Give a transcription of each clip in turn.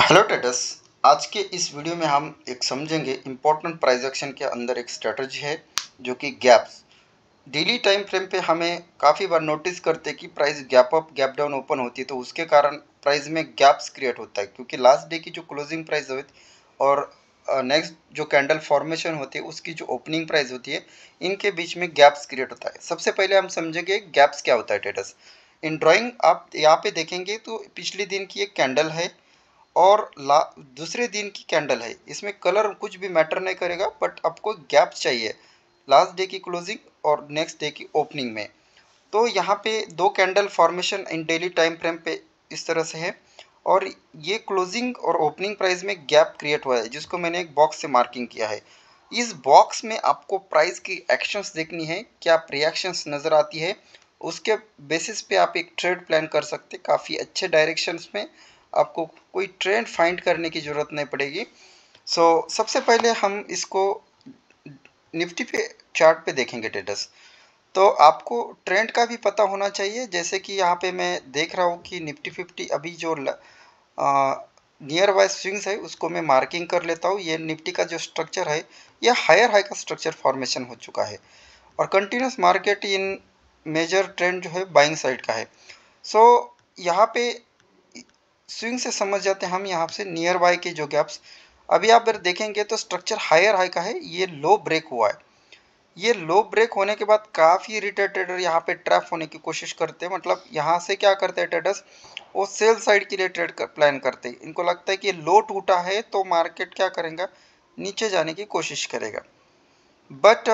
Hello traders. आज के इस वीडियो में हम एक समझेंगे इम्पोर्टेंट प्राइस एक्शन के अंदर एक स्ट्रेटजी है जो कि गैप्स। डेली टाइम फ्रेम पे हमें काफ़ी बार नोटिस करते हैं कि price gap up gap down open होती है, तो उसके कारण प्राइस में गैप्स क्रिएट होता है, क्योंकि लास्ट डे की जो क्लोजिंग प्राइस होती है और नेक्स्ट जो कैंडल फॉर्मेशन होती है उसकी जो ओपनिंग प्राइस होती है, इनके बीच में गैप्स क्रिएट होता है। सबसे पहले हम समझेंगे गैप्स क्या होता है ट्रेडर्स। इन ड्राइंग आप यहाँ पे देखेंगे तो पिछले दिन की एक कैंडल है और दूसरे दिन की कैंडल है। इसमें कलर कुछ भी मैटर नहीं करेगा, बट आपको गैप चाहिए लास्ट डे की क्लोजिंग और नेक्स्ट डे की ओपनिंग में। तो यहाँ पे दो कैंडल फॉर्मेशन इन डेली टाइम फ्रेम पे इस तरह से है, और ये क्लोजिंग और ओपनिंग प्राइस में गैप क्रिएट हुआ है, जिसको मैंने एक बॉक्स से मार्किंग किया है। इस बॉक्स में आपको प्राइस की एक्शंस देखनी है, क्या रिएक्शंस नज़र आती है, उसके बेसिस पे आप एक ट्रेड प्लान कर सकते। काफ़ी अच्छे डायरेक्शंस में आपको कोई ट्रेंड फाइंड करने की ज़रूरत नहीं पड़ेगी। सबसे पहले हम इसको निफ्टी पे चार्ट पे देखेंगे ट्रेडर्स। तो आपको ट्रेंड का भी पता होना चाहिए, जैसे कि यहाँ पे मैं देख रहा हूँ कि निफ्टी 50 अभी जो नियर बाय स्विंग्स है उसको मैं मार्किंग कर लेता हूँ। ये निफ्टी का जो स्ट्रक्चर है, यह हायर हाई का स्ट्रक्चर फॉर्मेशन हो चुका है और continuous market in major trend जो है बाइंग साइड का है। सो यहाँ पे स्विंग से समझ जाते हैं हम यहाँ से नियर बाय के जो गैप्स। अभी आप अगर देखेंगे तो स्ट्रक्चर हायर हाई का है, ये लो ब्रेक हुआ है। ये लो ब्रेक होने के बाद काफ़ी रिटेल ट्रेडर यहाँ पे ट्रैप होने की कोशिश करते हैं। मतलब यहाँ से क्या करते हैं ट्रेडर्स, वो सेल साइड के लिए प्लान करते हैं। इनको लगता है कि लो टूटा है तो मार्केट क्या करेगा, नीचे जाने की कोशिश करेगा। बट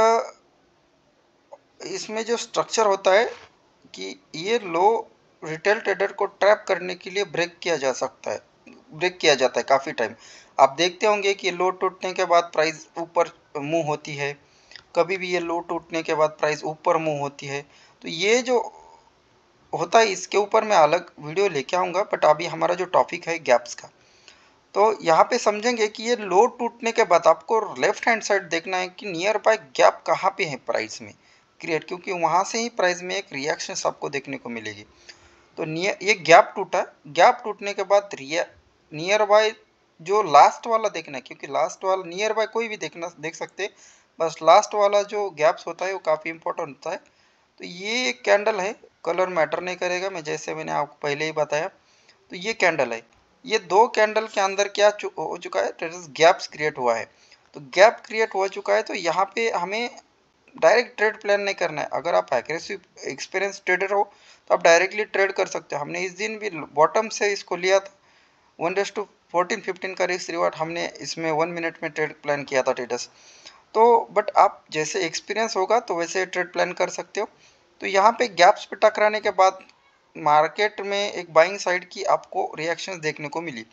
इसमें जो स्ट्रक्चर होता है कि ये लो रिटेल ट्रेडर को ट्रैप करने के लिए ब्रेक किया जा सकता है, ब्रेक किया जाता है काफ़ी टाइम। आप देखते होंगे कि लो टूटने के बाद प्राइस ऊपर मूव होती है, कभी भी ये लो टूटने के बाद प्राइस ऊपर मूव होती है। तो ये जो होता है इसके ऊपर मैं अलग वीडियो लेके आऊँगा, बट अभी हमारा जो टॉपिक है गैप्स का, तो यहाँ पे समझेंगे कि ये लो टूटने के बाद आपको लेफ्ट हैंड साइड देखना है कि नियर बाय गैप कहाँ पे है प्राइस में क्रिएट, क्योंकि वहाँ से ही प्राइस में एक रिएक्शन आपको देखने को मिलेगी। तो नियर ये गैप टूटा, गैप टूटने के बाद नियर बाय जो लास्ट वाला देखना है, क्योंकि लास्ट वाला नियर बाय कोई भी देख सकते, बस लास्ट वाला जो गैप्स होता है वो काफ़ी इंपॉर्टेंट होता है। तो ये एक कैंडल है, कलर मैटर नहीं करेगा, मैं जैसे मैंने आपको पहले ही बताया। तो ये कैंडल है, ये दो कैंडल के अंदर क्या हो चुका है, गैप्स क्रिएट हुआ है। तो गैप क्रिएट हो चुका है, तो यहाँ पे हमें डायरेक्ट ट्रेड प्लान नहीं करना है। अगर आप एग्रेसिव एक्सपीरियंस ट्रेडर हो तो आप डायरेक्टली ट्रेड कर सकते हो। हमने इस दिन भी बॉटम से इसको लिया था, 1:14-15 का रिस्क रिवार्ड हमने इसमें 1 मिनट में ट्रेड प्लान किया था ट्रेडर्स। तो बट आप जैसे एक्सपीरियंस होगा तो वैसे ट्रेड प्लान कर सकते हो। तो यहाँ पे गैप्स पे टकराने के बाद मार्केट में एक बाइंग साइड की आपको रिएक्शंस देखने को मिली।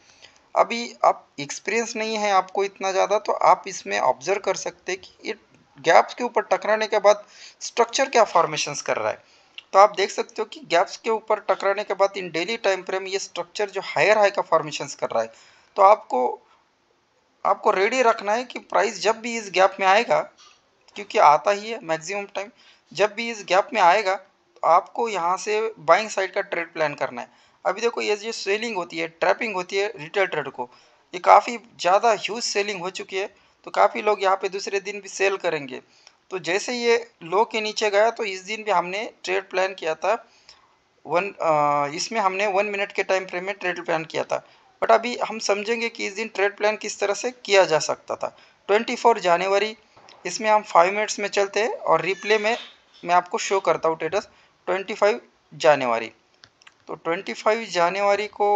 अभी आप एक्सपीरियंस नहीं है आपको इतना ज़्यादा, तो आप इसमें ऑब्जर्व कर सकते हैं कि ये गैप्स के ऊपर टकराने के बाद स्ट्रक्चर क्या फॉर्मेशंस कर रहा है। तो आप देख सकते हो कि गैप्स के ऊपर टकराने के बाद इन डेली टाइम फ्रेम ये स्ट्रक्चर जो हायर हाई का फॉर्मेशंस कर रहा है। तो आपको आपको रेडी रखना है कि प्राइस जब भी इस गैप में आएगा, क्योंकि आता ही है मैक्सिमम टाइम, जब भी इस गैप में आएगा तो आपको यहाँ से बाइंग साइड का ट्रेड प्लान करना है। अभी देखो ये जो सेलिंग होती है, ट्रैपिंग होती है रिटेल ट्रेड को, ये काफ़ी ज़्यादा ह्यूज सेलिंग हो चुकी है। तो काफ़ी लोग यहाँ पे दूसरे दिन भी सेल करेंगे। तो जैसे ये लो के नीचे गया तो इस दिन भी हमने ट्रेड प्लान किया था इसमें हमने 1 मिनट के टाइम फ्रेम में ट्रेड प्लान किया था। बट अभी हम समझेंगे कि इस दिन ट्रेड प्लान किस तरह से किया जा सकता था। 24 जनवरी, इसमें हम 5 मिनट्स में चलते हैं और रिप्ले में मैं आपको शो करता हूँ स्टेटस 25 जनवरी। तो 25 जनवरी को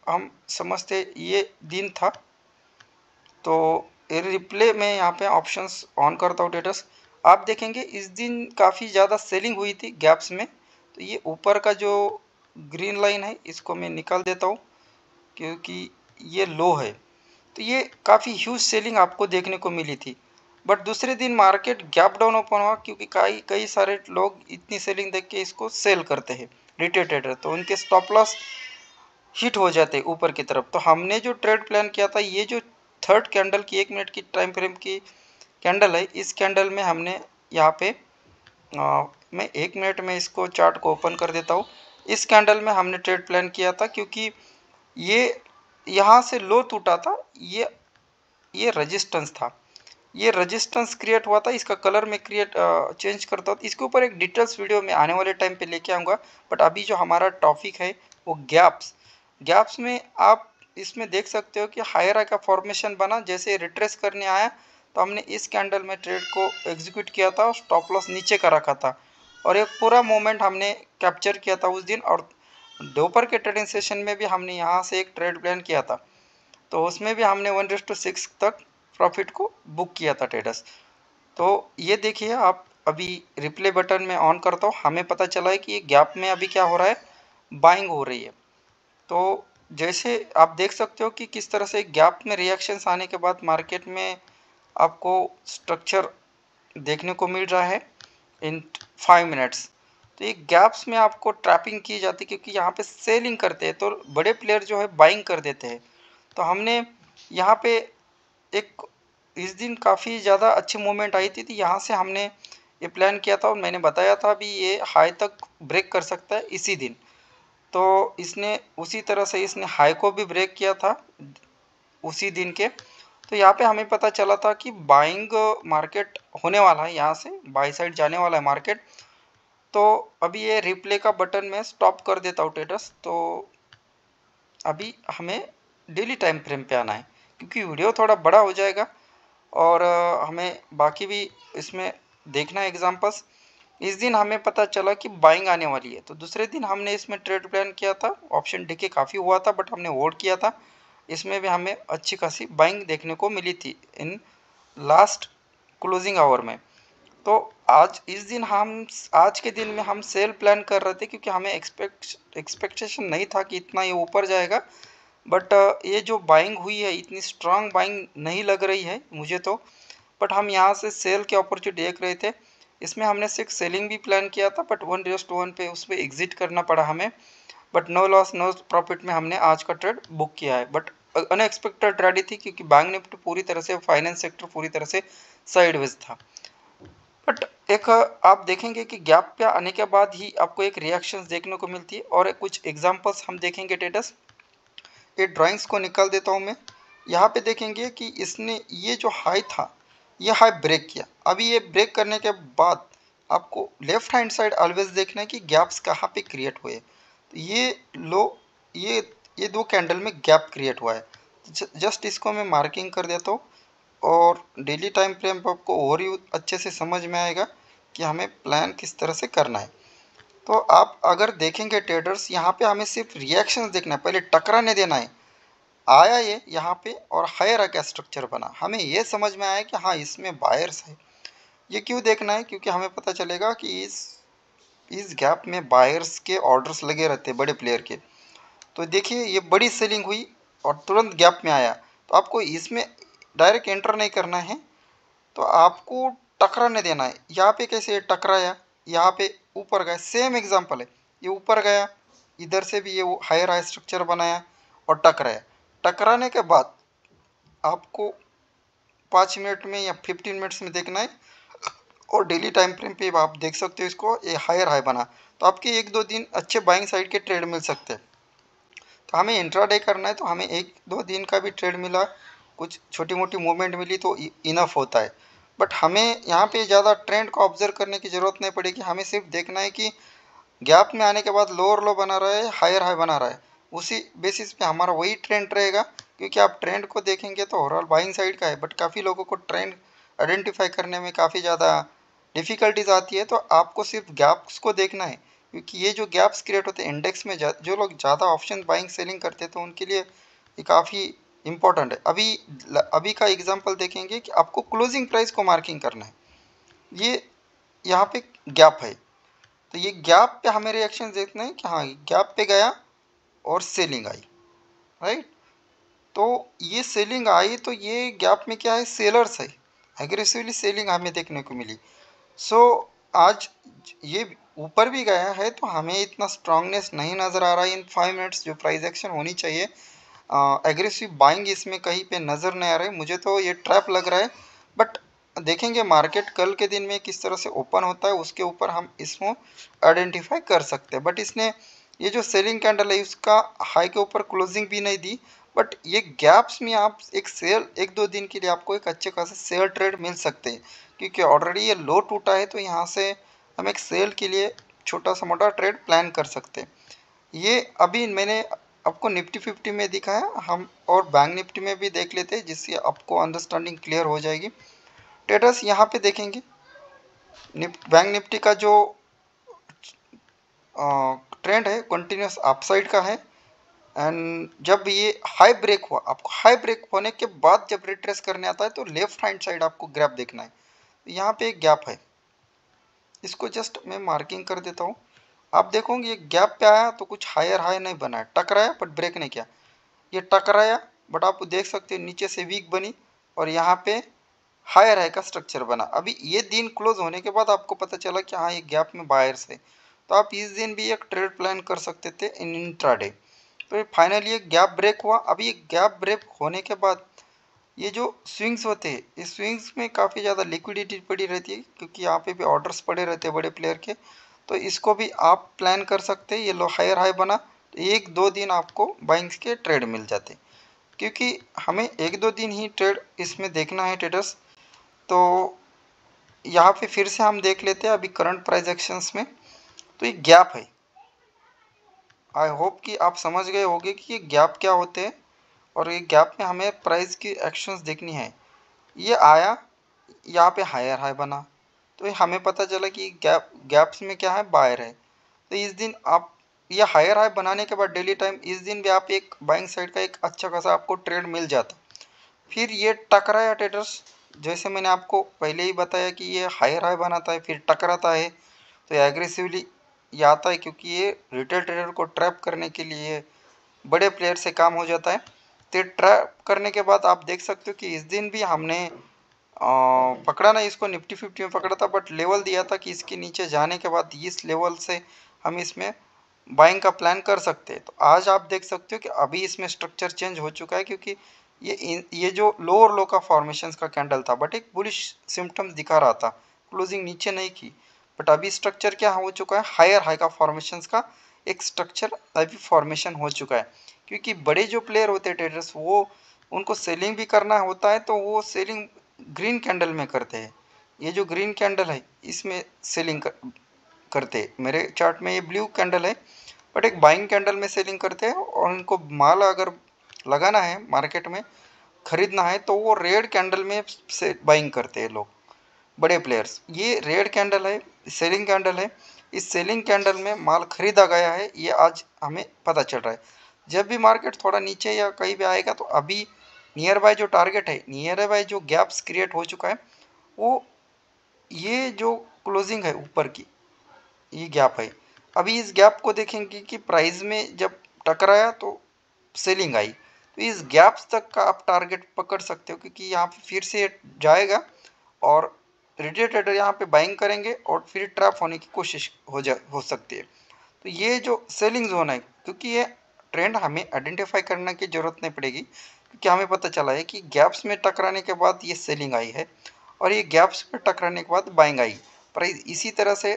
हम समझते ये दिन था। तो ये रिप्ले में यहाँ पे ऑप्शंस ऑन करता हूँ स्टेटस। आप देखेंगे इस दिन काफ़ी ज़्यादा सेलिंग हुई थी गैप्स में। तो ये ऊपर का जो ग्रीन लाइन है इसको मैं निकाल देता हूँ, क्योंकि ये लो है। तो ये काफ़ी ह्यूज सेलिंग आपको देखने को मिली थी। बट दूसरे दिन मार्केट गैप डाउन ओपन हुआ, क्योंकि कई कई सारे लोग इतनी सेलिंग देख के इसको सेल करते हैं रिटेल ट्रेडर, तो उनके स्टॉप लॉस हिट हो जाते ऊपर की तरफ। तो हमने जो ट्रेड प्लान किया था, ये जो थर्ड कैंडल की 1 मिनट की टाइम फ्रेम की कैंडल है, इस कैंडल में हमने यहाँ पे मैं 1 मिनट में इसको चार्ट को ओपन कर देता हूँ। इस कैंडल में हमने ट्रेड प्लान किया था, क्योंकि ये यहाँ से लो टूटा था, ये रेजिस्टेंस था, ये रेजिस्टेंस क्रिएट हुआ था। इसका कलर में चेंज करता हूँ, इसके ऊपर एक डिटेल्स वीडियो में आने वाले टाइम पे लेके आऊँगा। बट अभी जो हमारा टॉपिक है वो गैप्स में आप इसमें देख सकते हो कि हायर हाई का फॉर्मेशन बना, जैसे रिट्रेस करने आया तो हमने इस कैंडल में ट्रेड को एग्जीक्यूट किया था और स्टॉप लॉस नीचे का रखा था और एक पूरा मोमेंट हमने कैप्चर किया था उस दिन। और दोपहर के ट्रेडिंग सेशन में भी हमने यहाँ से एक ट्रेड प्लान किया था, तो उसमें भी हमने 1:6 तक प्रॉफिट को बुक किया था ट्रेडर्स। तो ये देखिए आप, अभी रिप्ले बटन में ऑन करता हूँ, हमें पता चला है कि ये गैप में अभी क्या हो रहा है, बाइंग हो रही है। तो जैसे आप देख सकते हो कि किस तरह से गैप में रिएक्शंस आने के बाद मार्केट में आपको स्ट्रक्चर देखने को मिल रहा है इन 5 मिनट्स। तो ये गैप्स में आपको ट्रैपिंग की जाती है, क्योंकि यहाँ पे सेलिंग करते हैं तो बड़े प्लेयर जो है बाइंग कर देते हैं। तो हमने यहाँ पे एक इस दिन काफ़ी ज़्यादा अच्छी मूवमेंट आई थी, तो यहाँ से हमने ये प्लान किया था और मैंने बताया था अभी ये हाई तक ब्रेक कर सकता है इसी दिन। तो इसने उसी तरह से इसने हाई को भी ब्रेक किया था उसी दिन के। तो यहाँ पे हमें पता चला था कि बाइंग मार्केट होने वाला है, यहाँ से बाई साइड जाने वाला है मार्केट। तो अभी ये रिप्ले का बटन में स्टॉप कर देता हूँ ट्रेडर्स। तो अभी हमें डेली टाइम फ्रेम पे आना है, क्योंकि वीडियो थोड़ा बड़ा हो जाएगा और हमें बाकी भी इसमें देखना है एग्जांपल्स। इस दिन हमें पता चला कि बाइंग आने वाली है, तो दूसरे दिन हमने इसमें ट्रेड प्लान किया था, ऑप्शन डीके काफ़ी हुआ था बट हमने होल्ड किया था। इसमें भी हमें अच्छी खासी बाइंग देखने को मिली थी इन लास्ट क्लोजिंग आवर में। तो आज इस दिन हम आज के दिन में हम सेल प्लान कर रहे थे, क्योंकि हमें एक्सपेक्टेशन नहीं था कि इतना ये ऊपर जाएगा। बट ये जो बाइंग हुई है इतनी स्ट्रांग बाइंग नहीं लग रही है मुझे तो। बट हम यहाँ से सेल की अपॉर्चुनिटी देख रहे थे, इसमें हमने सिर्फ सेलिंग भी प्लान किया था बट 1:1 पे उस पर एग्जिट करना पड़ा हमें। But no loss no profit में हमने आज का ट्रेड बुक किया है। बट अनएक्सपेक्टेड ट्रेड ही थी, क्योंकि बैंक निफ्टी पूरी तरह से, फाइनेंस सेक्टर पूरी तरह से साइडवेज था। बट एक आप देखेंगे कि गैप पे आने के बाद ही आपको एक रिएक्शंस देखने को मिलती है और कुछ एग्जांपल्स हम देखेंगे ट्रेडर्स। ये ड्राइंग्स को निकाल देता हूँ मैं। यहाँ पे देखेंगे कि इसने ये जो हाई था ये हाई ब्रेक किया। अभी ये ब्रेक करने के बाद आपको लेफ्ट हैंड साइड ऑलवेज देखना है कि गैप्स कहाँ पे क्रिएट हुए। तो ये लो, ये ये दो कैंडल में गैप क्रिएट हुआ है। जस्ट इसको मैं मार्किंग कर देता हूँ और डेली टाइम फ्रेम पर आपको और ही अच्छे से समझ में आएगा कि हमें प्लान किस तरह से करना है। तो आप अगर देखेंगे ट्रेडर्स, यहाँ पे हमें सिर्फ रिएक्शंस देखना है, पहले टकराने देना है। आया ये यहाँ पे और हायर का स्ट्रक्चर बना, हमें ये समझ में आया कि हाँ इसमें बायर्स है। ये क्यों देखना है, क्योंकि हमें पता चलेगा कि इस गैप में बायर्स के ऑर्डर्स लगे रहते हैं बड़े प्लेयर के। तो देखिए ये बड़ी सेलिंग हुई और तुरंत गैप में आया, तो आपको इसमें डायरेक्ट एंटर नहीं करना है, तो आपको टकराने देना है। यहाँ पे कैसे टकराया, यहाँ पे ऊपर गया, सेम एग्जांपल है, ये ऊपर गया, इधर से भी ये हायर हाई स्ट्रक्चर बनाया और टकराया। टकराने के बाद आपको 5 मिनट में या 15 मिनट्स में देखना है और डेली टाइम फ्रेम पे आप देख सकते हो इसको, ये हायर हाई बना, तो आपके 1-2 दिन अच्छे बाइंग साइड के ट्रेड मिल सकते हैं। तो हमें इंट्राडे करना है, तो हमें 1-2 दिन का भी ट्रेड मिला, कुछ छोटी मोटी मूवमेंट मिली तो इनफ होता है। बट हमें यहाँ पे ज़्यादा ट्रेंड को ऑब्जर्व करने की ज़रूरत नहीं पड़ेगी, हमें सिर्फ देखना है कि गैप में आने के बाद लोअर लो बना रहा है, हायर हाई बना रहा है, उसी बेसिस पे हमारा वही ट्रेंड रहेगा। क्योंकि आप ट्रेंड को देखेंगे तो ओवरऑल बाइंग साइड का है, बट काफ़ी लोगों को ट्रेंड आइडेंटिफाई करने में काफ़ी ज़्यादा डिफ़िकल्टीज आती है। तो आपको सिर्फ गैप्स को देखना है, क्योंकि ये जो गैप्स क्रिएट होते हैं इंडेक्स में, जो लोग ज़्यादा ऑप्शन बाइंग सेलिंग करते हैं तो उनके लिए ये काफ़ी इंपॉर्टेंट है। अभी का एग्जांपल देखेंगे कि आपको क्लोजिंग प्राइस को मार्किंग करना है, ये यहाँ पे गैप है, तो ये गैप पे हमें रिएक्शन देखना है कि हाँ गैप पे गया और सेलिंग आई, राइट। तो ये सेलिंग आई तो ये गैप में क्या है, सेलर्स है, एग्रेसिवली सेलिंग हमें देखने को मिली। सो आज ये ऊपर भी गया है तो हमें इतना स्ट्रांगनेस नहीं नज़र आ रहा है इन 5 मिनट्स जो प्राइस एक्शन होनी चाहिए। एग्रेसिव बाइंग इसमें कहीं पे नज़र नहीं आ रहा है, मुझे तो ये ट्रैप लग रहा है। बट देखेंगे मार्केट कल के दिन में किस तरह से ओपन होता है, उसके ऊपर हम इसको आइडेंटिफाई कर सकते हैं। बट इसने ये जो सेलिंग कैंडल है उसका हाई के ऊपर क्लोजिंग भी नहीं दी, बट ये गैप्स में आप एक सेल 1-2 दिन के लिए आपको एक अच्छे खासे सेल ट्रेड मिल सकते हैं, क्योंकि ऑलरेडी ये लो टूटा है, तो यहाँ से हम एक सेल के लिए छोटा सा मोटा ट्रेड प्लान कर सकते हैं। ये अभी मैंने आपको निफ्टी 50 में दिखाया, हम और बैंक निफ्टी में भी देख लेते हैं, जिससे आपको अंडरस्टैंडिंग क्लियर हो जाएगी। ट्रेडर्स यहाँ पे देखेंगे बैंक निफ्टी का जो ट्रेंड है कंटिन्यूस अपसाइड का है, एंड जब ये हाई ब्रेक हुआ, आपको हाई ब्रेक होने के बाद जब रिट्रेस करने आता है तो लेफ्ट हैंड साइड आपको गैप देखना है। यहाँ पे एक गैप है, इसको जस्ट मैं मार्किंग कर देता हूँ। आप देखोगे ये गैप पे आया तो कुछ हायर हाई नहीं बना है, टकराया बट ब्रेक नहीं किया। ये टकराया बट आप देख सकते हैं नीचे से वीक बनी और यहाँ पे हायर हाई का स्ट्रक्चर बना। अभी ये दिन क्लोज होने के बाद आपको पता चला कि हाँ ये गैप में बायर्स है, तो आप इस दिन भी एक ट्रेड प्लान कर सकते थे इन इंट्राडे। तो फाइनली ये गैप ब्रेक हुआ। अभी ये गैप ब्रेक होने के बाद ये जो स्विंग्स होते हैं, इस स्विंग्स में काफ़ी ज़्यादा लिक्विडिटी पड़ी रहती है, क्योंकि यहाँ पे भी ऑर्डर्स पड़े रहते हैं बड़े प्लेयर के। तो इसको भी आप प्लान कर सकते हैं। ये लो हायर हाई बना तो 1-2 दिन आपको बाइंग्स के ट्रेड मिल जाते, क्योंकि हमें 1-2 दिन ही ट्रेड इसमें देखना है ट्रेडर्स। तो यहाँ पे फिर से हम देख लेते हैं अभी करंट प्राइस एक्शंस में। तो ये गैप है, आई होप कि आप समझ गए होंगे कि ये गैप क्या होते हैं, और ये गैप में हमें प्राइस की एक्शंस देखनी है। ये आया, यहाँ पे हायर हाई बना, तो ये हमें पता चला कि गैप्स में क्या है, बायर है। तो इस दिन आप ये हायर हाई बनाने के बाद डेली टाइम इस दिन भी आप एक बाइंग साइड का एक अच्छा खासा आपको ट्रेड मिल जाता। फिर ये टकराया ट्रेडर्स, जैसे मैंने आपको पहले ही बताया कि ये हायर हाई बनाता है फिर टकराता है, तो एग्रेसिवली ये आता है, क्योंकि ये रिटेल ट्रेडर को ट्रैप करने के लिए बड़े प्लेयर से काम हो जाता है। तो ट्रैप करने के बाद आप देख सकते हो कि इस दिन भी हमने पकड़ा ना, इसको निफ्टी 50 में पकड़ा था, बट लेवल दिया था कि इसके नीचे जाने के बाद इस लेवल से हम इसमें बाइंग का प्लान कर सकते हैं। तो आज आप देख सकते हो कि अभी इसमें स्ट्रक्चर चेंज हो चुका है, क्योंकि ये जो लोअर लो का फॉर्मेशंस का कैंडल था, बट एक बुलिश सिम्टम्स दिखा रहा था, क्लोजिंग नीचे नहीं की, बट अभी स्ट्रक्चर क्या हो चुका है, हायर हाई का फॉर्मेशंस का एक स्ट्रक्चर अभी फॉर्मेशन हो चुका है। क्योंकि बड़े जो प्लेयर होते हैं ट्रेडर्स, वो उनको सेलिंग भी करना होता है, तो वो सेलिंग ग्रीन कैंडल में करते हैं। ये जो ग्रीन कैंडल है इसमें सेलिंग करते हैं। मेरे चार्ट में ये ब्लू कैंडल है, बट एक बाइंग कैंडल में सेलिंग करते हैं, और उनको माल अगर लगाना है मार्केट में, खरीदना है, तो वो रेड कैंडल में से बाइंग करते हैं लोग, बड़े प्लेयर्स। ये रेड कैंडल है, सेलिंग कैंडल है, इस सेलिंग कैंडल में माल खरीदा गया है, ये आज हमें पता चल रहा है। जब भी मार्केट थोड़ा नीचे या कहीं भी आएगा, तो अभी नियर बाय जो टारगेट है, नियर बाय जो गैप्स क्रिएट हो चुका है, वो ये जो क्लोजिंग है ऊपर की, ये गैप है। अभी इस गैप को देखेंगे कि प्राइस में जब टकराया तो सेलिंग आई, तो इस गैप्स तक का आप टारगेट पकड़ सकते हो, क्योंकि यहाँ पे फिर से जाएगा और रिटेल ट्रेडर यहाँ पे बाइंग करेंगे और फिर ट्रैप होने की कोशिश हो सकती है। तो ये जो सेलिंग जोन है, क्योंकि ये ट्रेंड हमें आइडेंटिफाई करने की ज़रूरत नहीं पड़ेगी, क्योंकि हमें पता चला है कि गैप्स में टकराने के बाद ये सेलिंग आई है, और ये गैप्स में टकराने के बाद बाइंग आई। प्राइस इसी तरह से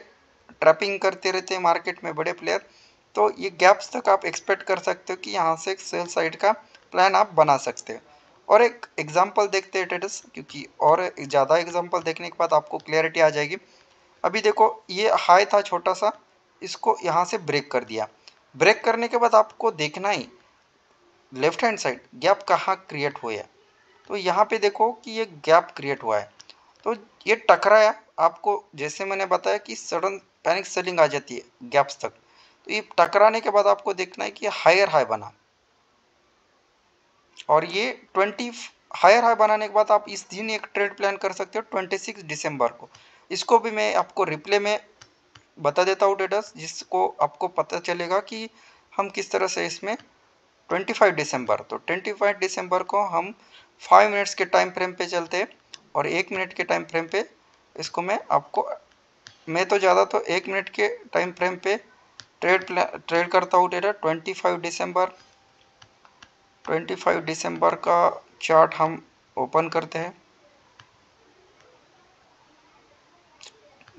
ट्रैपिंग करते रहते हैं मार्केट में बड़े प्लेयर। तो ये गैप्स तक आप एक्सपेक्ट कर सकते हो कि यहाँ से एक सेल साइड का प्लान आप बना सकते हो। और एक एग्जांपल देखते हैं ट्रेडर्स, क्योंकि और ज़्यादा एग्जांपल देखने के बाद आपको क्लैरिटी आ जाएगी। अभी देखो ये हाई था छोटा सा, इसको यहाँ से ब्रेक कर दिया। ब्रेक करने के बाद आपको देखना ही लेफ्ट हैंड साइड गैप कहाँ क्रिएट हुआ है। तो यहाँ पे देखो कि ये गैप क्रिएट हुआ है, तो ये टकराया। आपको जैसे मैंने बताया कि सडन पैनिक सेलिंग आ जाती है गैप्स तक, तो ये टकराने के बाद आपको देखना है कि हायर हाई बना, और ये 20 हायर हाई बनाने के बाद आप इस दिन एक ट्रेड प्लान कर सकते हो 26 दिसंबर को। इसको भी मैं आपको रिप्ले में बता देता हूँ ट्रेडर्स, जिसको आपको पता चलेगा कि हम किस तरह से इसमें 25 दिसंबर, तो 25 दिसंबर को हम 5 मिनट्स के टाइम फ्रेम पे चलते हैं, और 1 मिनट के टाइम फ्रेम पे इसको मैं तो ज़्यादा तो 1 मिनट के टाइम फ्रेम पे ट्रेड करता हूँ ट्रेडर। 25 दिसंबर का चार्ट हम ओपन करते हैं।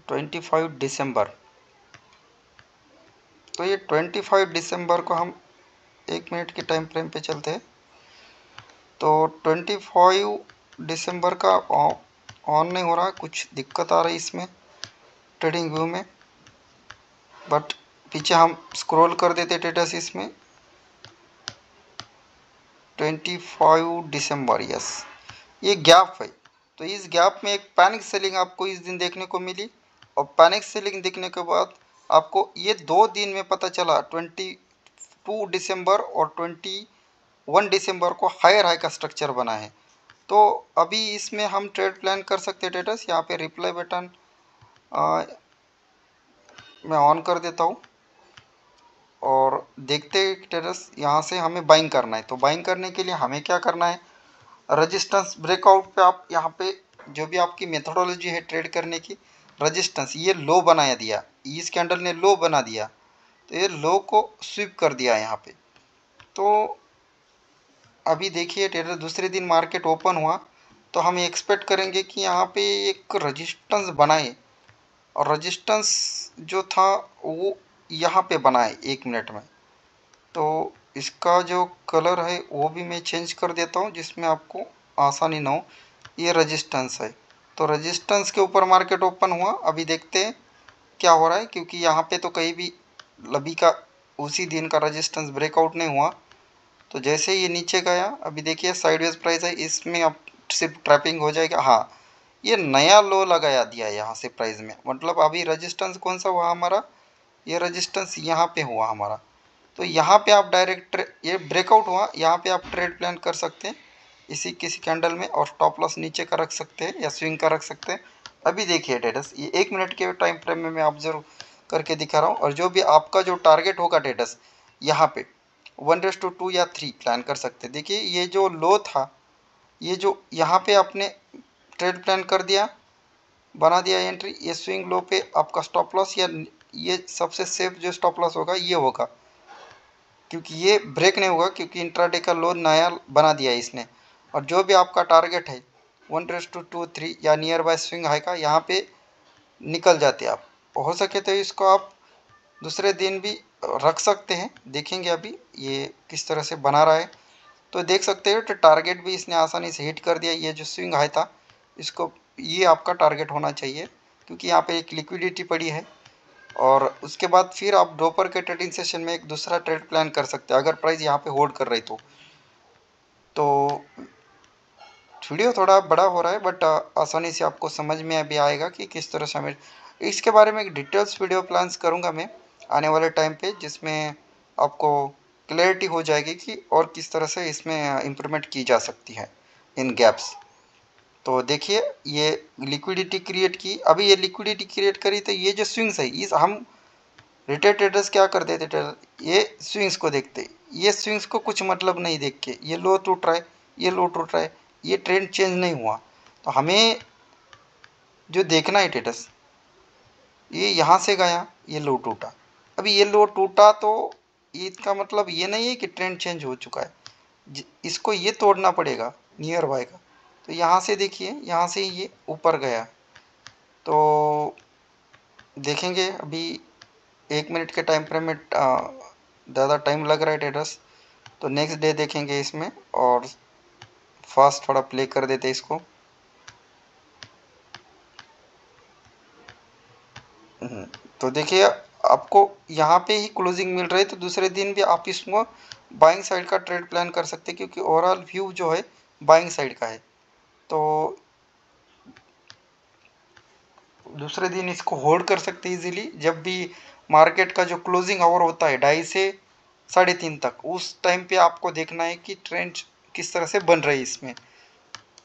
25 दिसंबर, तो ये 25 दिसंबर को हम 1 मिनट के टाइम फ्रेम पे चलते हैं। तो 25 दिसंबर का ऑन नहीं हो रहा, कुछ दिक्कत आ रही इसमें ट्रेडिंग व्यू में। बट पीछे हम स्क्रॉल कर देते स्टेटस इसमें 25 दिसंबर, यस ये गैप है। तो इस गैप में एक पैनिक सेलिंग आपको इस दिन देखने को मिली, और पैनिक सेलिंग देखने के बाद आपको ये 2 दिन में पता चला 22 दिसंबर और 21 दिसंबर को हायर हाई का स्ट्रक्चर बना है। तो अभी इसमें हम ट्रेड प्लान कर सकते हैं स्टेटस। यहाँ पे रिप्लाई बटन मैं ऑन कर देता हूँ और देखते हैं स्टेटस। यहाँ से हमें बाइंग करना है, तो बाइंग करने के लिए हमें क्या करना है, रेजिस्टेंस ब्रेकआउट पे आप यहाँ पे जो भी आपकी मेथोडोलॉजी है ट्रेड करने की, रेजिस्टेंस ये लो बनाया दिया, इस कैंडल ने लो बना दिया, तो ये लो को स्वीप कर दिया यहाँ पे। तो अभी देखिए ट्रेडर दूसरे दिन मार्केट ओपन हुआ तो हम एक्सपेक्ट करेंगे कि यहाँ पे एक रेजिस्टेंस बनाए, और रेजिस्टेंस जो था वो यहाँ पे बनाए 1 मिनट में। तो इसका जो कलर है वो भी मैं चेंज कर देता हूँ जिसमें आपको आसानी ना हो। ये रेजिस्टेंस है, तो रेजिस्टेंस के ऊपर मार्केट ओपन हुआ। अभी देखते हैं क्या हो रहा है, क्योंकि यहाँ पे तो कहीं भी अभी का उसी दिन का रेजिस्टेंस ब्रेकआउट नहीं हुआ। तो जैसे ये नीचे गया, अभी देखिए साइडवेज प्राइस है, इसमें अब सिर्फ ट्रैपिंग हो जाएगा। हाँ, ये नया लो लगाया दिया यहाँ से प्राइस में, मतलब अभी रेजिस्टेंस कौन सा हुआ हमारा, ये रेजिस्टेंस यहाँ पे हुआ हमारा। तो यहाँ पे आप डायरेक्ट ये ब्रेकआउट हुआ, यहाँ पे आप ट्रेड प्लान कर सकते हैं इसी किसी कैंडल में, और स्टॉप लॉस नीचे का रख सकते हैं या स्विंग का रख सकते हैं। अभी देखिए स्टेटस, ये 1 मिनट के टाइम फ्रेम में मैं ऑब्जर्व करके दिखा रहा हूँ। और जो भी आपका जो टारगेट होगा स्टेटस, यहाँ पे 1:2 या 3 प्लान कर सकते हैं। देखिए ये जो लो था, ये जो यहाँ पे आपने ट्रेड प्लान कर दिया, बना दिया एंट्री, ये स्विंग लो पे आपका स्टॉप लॉस, या ये सबसे सेफ जो स्टॉप लॉस होगा ये होगा, क्योंकि ये ब्रेक नहीं होगा, क्योंकि इंट्राडे का लो नया बना दिया है इसने। और जो भी आपका टारगेट है 1:2 3 या नियर बाय स्विंग हाई का, यहाँ पे निकल जाते आप। हो सके तो इसको आप दूसरे दिन भी रख सकते हैं, देखेंगे अभी ये किस तरह से बना रहा है। तो देख सकते हो तो टारगेट भी इसने आसानी से हिट कर दिया। ये जो स्विंग हाई था, इसको ये आपका टारगेट होना चाहिए, क्योंकि यहाँ पे एक लिक्विडिटी पड़ी है। और उसके बाद फिर आप दोपहर के ट्रेडिंग सेशन में एक दूसरा ट्रेड प्लान कर सकते हैं अगर प्राइस यहाँ पे होल्ड कर रही तो वीडियो थोड़ा बड़ा हो रहा है, बट आसानी से आपको समझ में अभी आएगा कि किस तरह से हमें इसके बारे में एक डिटेल्स वीडियो प्लान्स करूँगा मैं आने वाले टाइम पे, जिसमें आपको क्लैरिटी हो जाएगी कि और किस तरह से इसमें इम्प्रूवमेंट की जा सकती है इन गैप्स। तो देखिए ये लिक्विडिटी क्रिएट की, अभी ये लिक्विडिटी क्रिएट करी, तो ये जो स्विंग्स है इस हम रिटेल ट्रेडर्स क्या करते थे, ये स्विंग्स को देखते, ये स्विंग्स को कुछ मतलब नहीं देख के, ये लो टूट रहा है, ये लो टूट रहा है, ये ट्रेंड चेंज नहीं हुआ। तो हमें जो देखना है स्टेटस, ये यहाँ से गया, ये लो टूटा, अभी ये लो टूटा, तो इसका मतलब ये नहीं है कि ट्रेंड चेंज हो चुका है, इसको ये तोड़ना पड़ेगा नियर बाय का। तो यहाँ से देखिए, यहाँ से ये ऊपर गया, तो देखेंगे अभी 1 मिनट के टाइम फ्रेम में ज़्यादा टाइम लग रहा है स्टेटस, तो नेक्स्ट डे देखेंगे इसमें, और फास्ट थोड़ा प्ले कर देते इसको। तो देखिए आपको यहाँ पे ही क्लोजिंग मिल रही है, तो दूसरे दिन भी आप इसको बाइंग साइड का ट्रेड प्लान कर सकते हैं, क्योंकि ओवरऑल व्यू जो है बाइंग साइड का है। तो दूसरे दिन इसको होल्ड कर सकते हैं इजीली, जब भी मार्केट का जो क्लोजिंग आवर होता है 2:30 से 3:30 तक, उस टाइम पे आपको देखना है कि ट्रेंड किस तरह से बन रही है इसमें।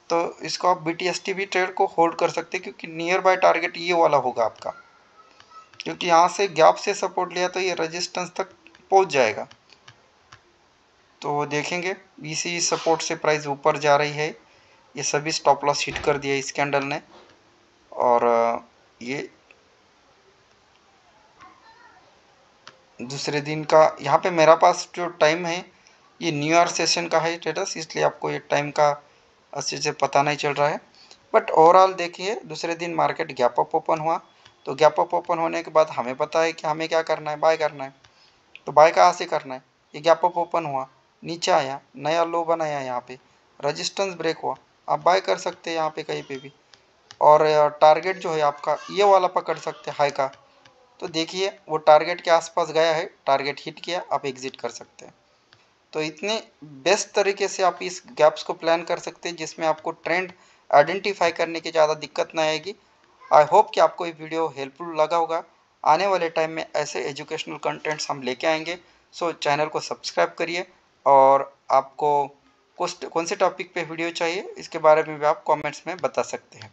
तो इसको आप BTST भी ट्रेड को होल्ड कर सकते हैं, क्योंकि नियर बाय टारगेट ये वाला होगा आपका, क्योंकि यहाँ से गैप से सपोर्ट लिया तो ये रेजिस्टेंस तक पहुँच जाएगा। तो देखेंगे इसी सपोर्ट से प्राइस ऊपर जा रही है, ये सभी स्टॉप लॉस हिट कर दिया इस कैंडल ने। और ये दूसरे दिन का यहाँ पे मेरा पास जो टाइम है ये न्यू ईयर सेशन का है स्टेटस, इसलिए आपको ये टाइम का अच्छे से पता नहीं चल रहा है। बट ओवरऑल देखिए दूसरे दिन मार्केट गैप अप ओपन हुआ, तो गैप अप ओपन होने के बाद हमें पता है कि हमें क्या करना है, बाय करना है। तो बाय कहाँ से करना है, ये गैप अप ओपन हुआ, नीचे आया, नया लो बनाया यहाँ पे, रेजिस्टेंस ब्रेक हुआ, आप बाय कर सकते हैं यहाँ पे कहीं पे भी। और टारगेट जो है आपका ये वाला पकड़ सकते हैं हाई का, तो देखिए वो टारगेट के आसपास गया है, टारगेट हिट किया, आप एग्जिट कर सकते हैं। तो इतने बेस्ट तरीके से आप इस गैप्स को प्लान कर सकते हैं जिसमें आपको ट्रेंड आइडेंटिफाई करने की ज़्यादा दिक्कत ना आएगी। आई होप कि आपको ये वीडियो हेल्पफुल लगा होगा। आने वाले टाइम में ऐसे एजुकेशनल कंटेंट्स हम लेके आएंगे। सो चैनल को सब्सक्राइब करिए, और आपको कौन से टॉपिक पे वीडियो चाहिए इसके बारे में भी आप कमेंट्स में बता सकते हैं।